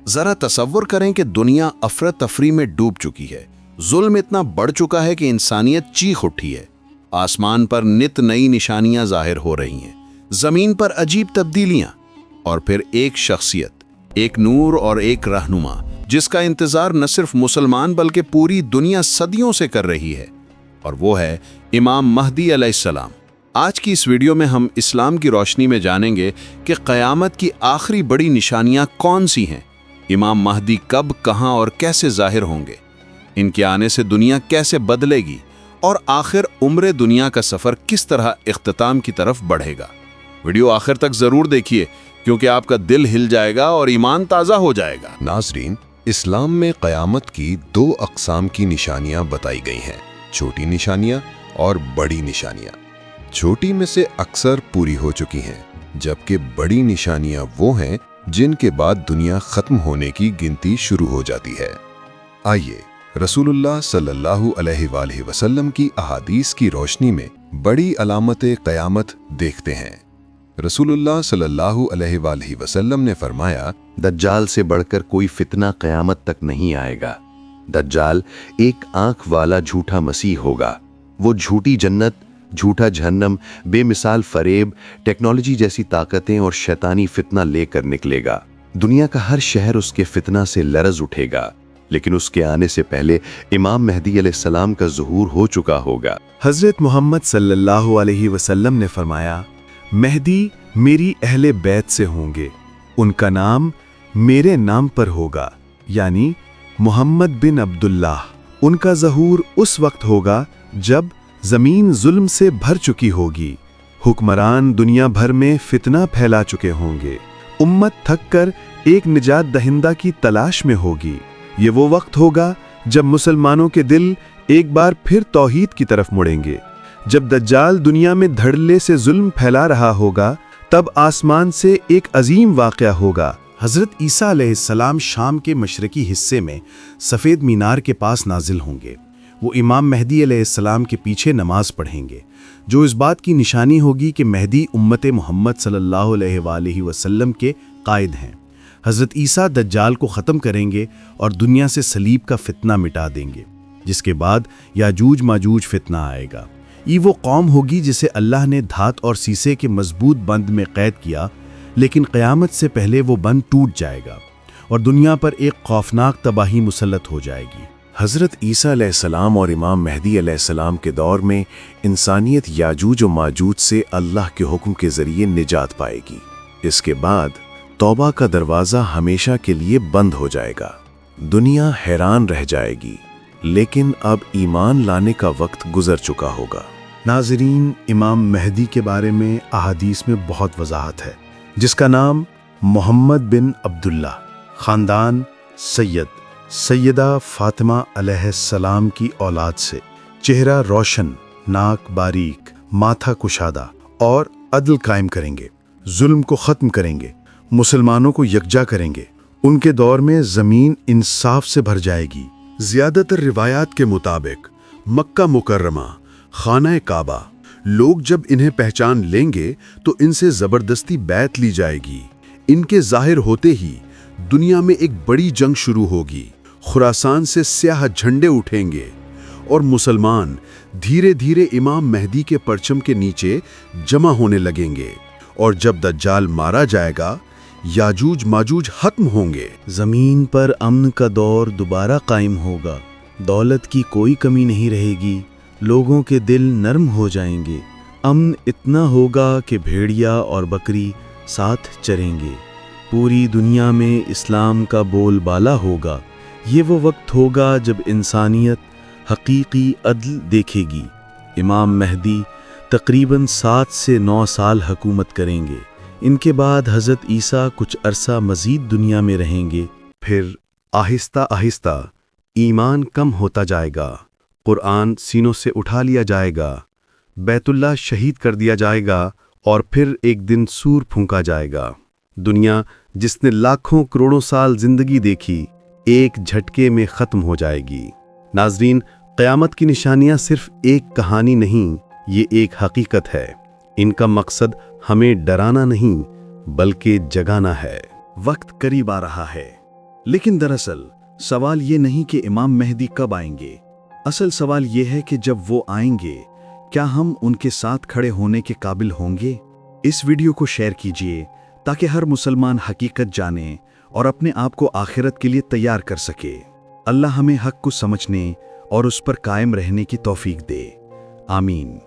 ज़रा तसव्वुर करें कि दुनिया अफरा तफरी में डूब चुकी है। जुल्म इतना बढ़ चुका है कि इंसानियत चीख उठी है। आसमान पर नित नई निशानियां जाहिर हो रही हैं, ज़मीन पर अजीब तब्दीलियां, और फिर एक शख्सियत, एक नूर और एक रहनुमा जिसका इंतज़ार न सिर्फ मुसलमान बल्कि पूरी दुनिया सदियों से कर रही है, और वो है इमाम महदी अलैहिस्सलाम। आज की इस वीडियो में हम इस्लाम की रोशनी में जानेंगे कि क़यामत की आखिरी बड़ी निशानियां कौन सी हैं, इमाम महदी कब, कहां और कैसे जाहिर होंगे, इनके आने से दुनिया कैसे बदलेगी, और आखिर उम्र दुनिया का सफ़र किस तरह इख्तिताम की तरफ बढ़ेगा। वीडियो आखिर तक ज़रूर देखिए क्योंकि आपका दिल हिल जाएगा और ईमान ताज़ा हो जाएगा। नाज़रीन, इस्लाम में क़यामत की दो अक़साम की निशानियां बताई गई हैं, छोटी निशानियां और बड़ी निशानियां। छोटी में से अक्सर पूरी हो चुकी हैं, जबकि बड़ी निशानियां वो हैं जिनके बाद दुनिया ख़त्म होने की गिनती शुरू हो जाती है। आइए रसूलुल्लाह सल्लल्लाहु अलैहि वसल्लम की अहादीस की रोशनी में बड़ी अलामत क़यामत देखते हैं। रसूलुल्लाह सल्लल्लाहु अलैहि वसल्लम ने फरमाया, दज्जाल से बढ़कर कोई फितना क़यामत तक नहीं आएगा। दज्जाल एक आंख वाला झूठा मसीह होगा। वो झूठी जन्नत, झूठा जहन्नम, बेमिसाल फरेब, टेक्नोलॉजी जैसी ताकतें और शैतानी फितना लेकर निकलेगा। दुनिया का हर शहर उसके फितना से लरज उठेगा, लेकिन उसके आने से पहले इमाम महदी अलैहिस्सलाम का ज़ुहूर हो चुका होगा। हज़रत मोहम्मद सल्लल्लाहु अलैहि वसल्लम ने फरमाया, महदी मेरी अहले बैत से होंगे, उनका नाम मेरे नाम पर होगा, यानी मोहम्मद बिन अब्दुल्लाह। उनका ज़हूर उस वक्त होगा जब ज़मीन जुल्म से भर चुकी होगी, हुक्मरान दुनिया भर में फितना फैला चुके होंगे, उम्मत थक कर एक निजात दहिंदा की तलाश में होगी। ये वो वक्त होगा जब मुसलमानों के दिल एक बार फिर तौहीद की तरफ मुड़ेंगे। जब दज्जाल दुनिया में धड़ल्ले से जुल्म फैला रहा होगा, तब आसमान से एक अजीम वाक़या होगा। हज़रत ईसा अलैहिस्सलाम शाम के मशरकी हिस्से में सफ़ेद मीनार के पास नाजिल होंगे। वो इमाम महदी अलैहिस्सलाम के पीछे नमाज पढ़ेंगे, जो इस बात की निशानी होगी कि महदी उम्मत मोहम्मद सल्लल्लाहु अलैहि वसल्लम के कायद हैं। हज़रत ईसा दज्जाल को ख़त्म करेंगे और दुनिया से सलीब का फितना मिटा देंगे, जिसके बाद याजूज माजूज फितना आएगा। ये वो कौम होगी जिसे अल्लाह ने धात और शीशे के मजबूत बंद में कैद किया, लेकिन क़यामत से पहले वो बंद टूट जाएगा और दुनिया पर एक खौफनाक तबाही मुसल्लत हो जाएगी। हज़रत ईसा अलैहिस्सलाम और इमाम महदी अलैहिस्सलाम के दौर में इंसानियत याजूज और माजूज से अल्लाह के हुक्म के ज़रिए निजात पाएगी। इसके बाद तौबा का दरवाज़ा हमेशा के लिए बंद हो जाएगा। दुनिया हैरान रह जाएगी, लेकिन अब ईमान लाने का वक्त गुजर चुका होगा। नाज़रीन, इमाम महदी के बारे में अहादीस में बहुत वजाहत है, जिसका नाम मोहम्मद बिन अब्दुल्ला, ख़ानदान सैयद, सैयदा फ़ातिमा अलैहिस्सलाम की औलाद से, चेहरा रोशन, नाक बारीक, माथा कुशादा और अदल कायम करेंगे, जुल्म को ख़त्म करेंगे, मुसलमानों को यकजा करेंगे। उनके दौर में ज़मीन इंसाफ से भर जाएगी। ज़्यादातर रिवायात के मुताबिक मक्का मुकर्रमा, खाना काबा, लोग जब इन्हें पहचान लेंगे तो इनसे ज़बरदस्ती बैत ली जाएगी। इनके ज़ाहिर होते ही दुनिया में एक बड़ी जंग शुरू होगी। खुरासान से स्याह झंडे उठेंगे और मुसलमान धीरे धीरे इमाम महदी के परचम के नीचे जमा होने लगेंगे, और जब दज्जाल मारा जाएगा, याजूज माजूज खत्म होंगे। ज़मीन पर अमन का दौर दोबारा कायम होगा। दौलत की कोई कमी नहीं रहेगी, लोगों के दिल नरम हो जाएंगे। अमन इतना होगा कि भेड़िया और बकरी साथ चरेंगे। पूरी दुनिया में इस्लाम का बोलबाला होगा। ये वो वक्त होगा जब इंसानियत हकीकी अदल देखेगी। इमाम महदी तकरीबन 7 से 9 साल हुकूमत करेंगे। इनके बाद हज़रत ईसा कुछ अरसा मज़ीद दुनिया में रहेंगे। फिर आहिस्ता आहिस्ता ईमान कम होता जाएगा, कुरान सीनों से उठा लिया जाएगा, बैतुल्लाह शहीद कर दिया जाएगा, और फिर एक दिन सूर फूंका जाएगा। दुनिया जिसने लाखों करोड़ों साल जिंदगी देखी, एक झटके में ख़त्म हो जाएगी। नाज़रीन, क़यामत की निशानियां सिर्फ एक कहानी नहीं, ये एक हकीकत है। इनका मकसद हमें डराना नहीं बल्कि जगाना है। वक्त करीब आ रहा है। लेकिन दरअसल सवाल ये नहीं कि इमाम मेहदी कब आएंगे, असल सवाल ये है कि जब वो आएंगे क्या हम उनके साथ खड़े होने के काबिल होंगे। इस वीडियो को शेयर कीजिए ताकि हर मुसलमान हकीकत जाने और अपने आप को आखिरत के लिए तैयार कर सके। अल्लाह हमें हक को समझने और उस पर कायम रहने की तौफीक दे। आमीन।